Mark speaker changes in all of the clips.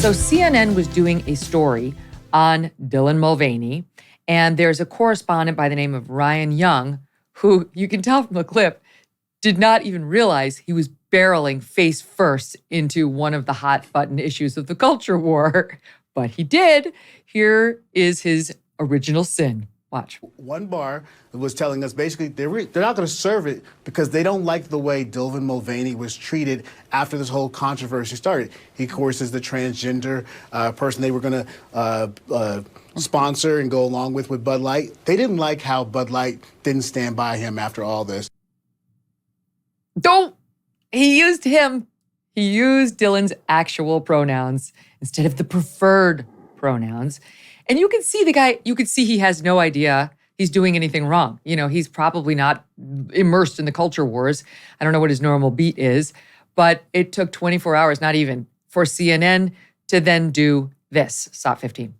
Speaker 1: So CNN was doing a story on Dylan Mulvaney, and there's a correspondent by the name of Ryan Young, who you can tell from the clip, did not even realize he was barreling face first into one of the hot button issues of the culture war. But he did. Here is his original sin. Watch.
Speaker 2: One bar was telling us basically they're not going to serve it because they don't like the way Dylan Mulvaney was treated after this whole controversy started. He, of course, is the transgender person they were going to sponsor and go along with Bud Light. They didn't like how Bud Light didn't stand by him after all this.
Speaker 1: He used Dylan's actual pronouns instead of the preferred pronouns. And you can see he has no idea he's doing anything wrong. You know, he's probably not immersed in the culture wars. I don't know what his normal beat is, but it took 24 hours, not even, for CNN to then do this. Stop 15.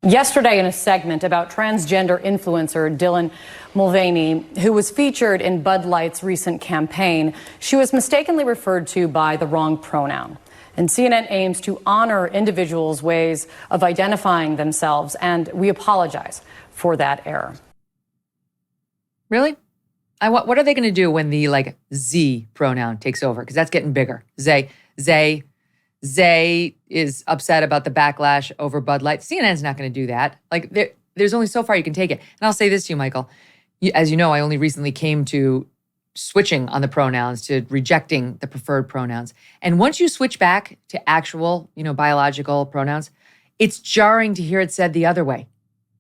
Speaker 3: Yesterday, in a segment about transgender influencer Dylan Mulvaney, who was featured in Bud Light's recent campaign, she was mistakenly referred to by the wrong pronoun. And CNN aims to honor individuals' ways of identifying themselves, and we apologize for that error.
Speaker 1: Really? What are they going to do when the Z pronoun takes over? Because that's getting bigger. Zay is upset about the backlash over Bud Light. CNN's not going to do that. There's only so far you can take it. And I'll say this to you, Michael. As you know, I only recently came to switching on the pronouns, to rejecting the preferred pronouns. And once you switch back to actual, biological pronouns, it's jarring to hear it said the other way,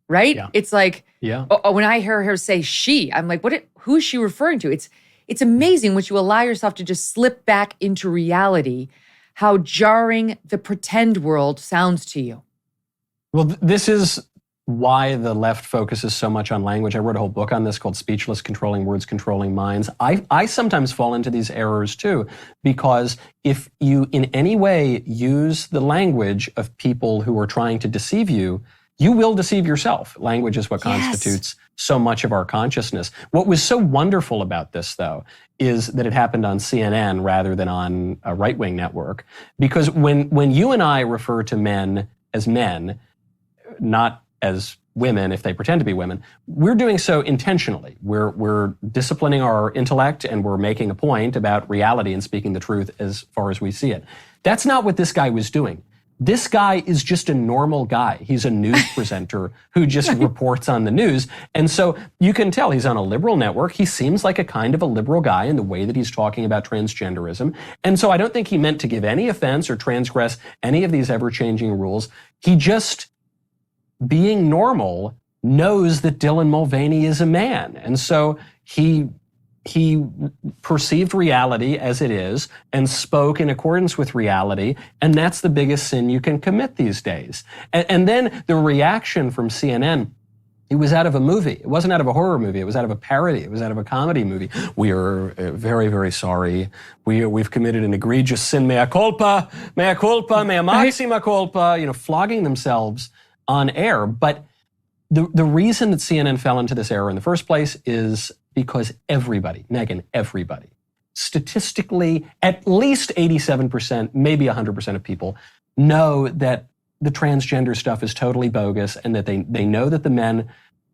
Speaker 1: right?
Speaker 4: Yeah.
Speaker 1: It's like, when I hear her say she, I'm like, who is she referring to? It's amazing once you allow yourself to just slip back into reality, how jarring the pretend world sounds to you.
Speaker 4: Well, this is why the left focuses so much on language. I wrote a whole book on this called Speechless: Controlling Words, Controlling Minds. I sometimes fall into these errors too, because if you in any way use the language of people who are trying to deceive you, you will deceive yourself. Language is what constitutes so much of our consciousness. What was so wonderful about this, though, is that it happened on CNN rather than on a right-wing network. Because when you and I refer to men as men, not as women if they pretend to be women, we're doing so intentionally. We're disciplining our intellect and we're making a point about reality and speaking the truth as far as we see it. That's not what this guy was doing. This guy is just a normal guy. He's a news presenter who just reports on the news. And so you can tell he's on a liberal network. He seems like a kind of a liberal guy in the way that he's talking about transgenderism. And so I don't think he meant to give any offense or transgress any of these ever-changing rules. He just, being normal, knows that Dylan Mulvaney is a man. And so he perceived reality as it is and spoke in accordance with reality. And that's the biggest sin you can commit these days. And then the reaction from CNN, it was out of a movie. It wasn't out of a horror movie. It was out of a parody. It was out of a comedy movie. We are very, very sorry. We've committed an egregious sin. Mea culpa, mea maxima culpa, flogging themselves on air. But the reason that CNN fell into this error in the first place is because everybody, Megyn, everybody, statistically, at least 87%, maybe 100% of people know that the transgender stuff is totally bogus and that they know that the men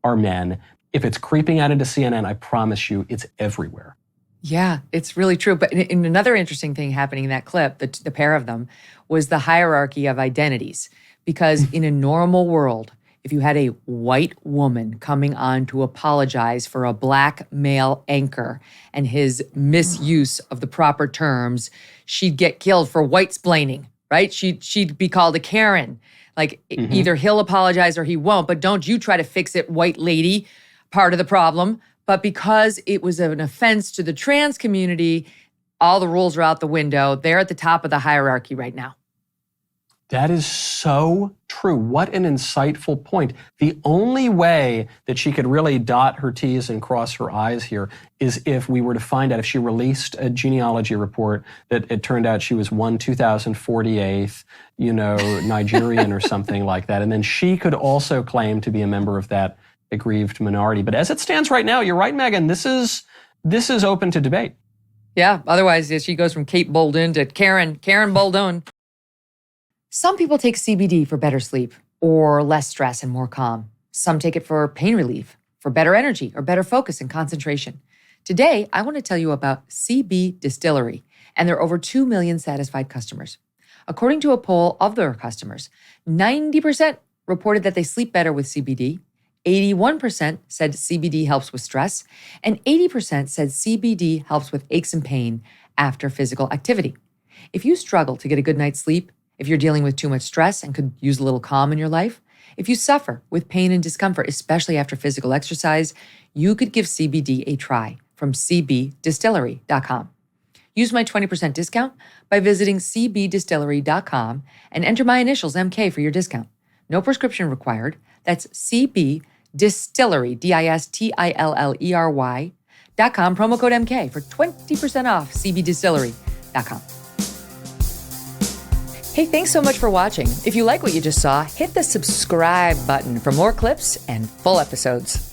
Speaker 4: are men. If it's creeping out into CNN, I promise you it's everywhere.
Speaker 1: Yeah, it's really true. But in another interesting thing happening in that clip, the pair of them, was the hierarchy of identities. Because in a normal world, if you had a white woman coming on to apologize for a black male anchor and his misuse of the proper terms, she'd get killed for white-splaining, right? She'd be called a Karen. Either he'll apologize or he won't, but don't you try to fix it, white lady, part of the problem. But because it was an offense to the trans community, all the rules are out the window. They're at the top of the hierarchy right now.
Speaker 4: That is so true. What an insightful point. The only way that she could really dot her T's and cross her I's here is if we were to find out, if she released a genealogy report that it turned out she was 2048th, Nigerian or something like that. And then she could also claim to be a member of that aggrieved minority. But as it stands right now, you're right, Megyn, this is open to debate.
Speaker 1: Yeah, otherwise she goes from Kate Bolden to Karen Bolden. Some people take CBD for better sleep or less stress and more calm. Some take it for pain relief, for better energy or better focus and concentration. Today, I want to tell you about CB Distillery and their over 2 million satisfied customers. According to a poll of their customers, 90% reported that they sleep better with CBD, 81% said CBD helps with stress, and 80% said CBD helps with aches and pain after physical activity. If you struggle to get a good night's sleep, if you're dealing with too much stress and could use a little calm in your life, if you suffer with pain and discomfort, especially after physical exercise, you could give CBD a try from cbdistillery.com. Use my 20% discount by visiting cbdistillery.com and enter my initials MK for your discount. No prescription required. That's cbdistillery, DISTILLERY.com, promo code MK for 20% off cbdistillery.com. Hey, thanks so much for watching. If you like what you just saw, hit the subscribe button for more clips and full episodes.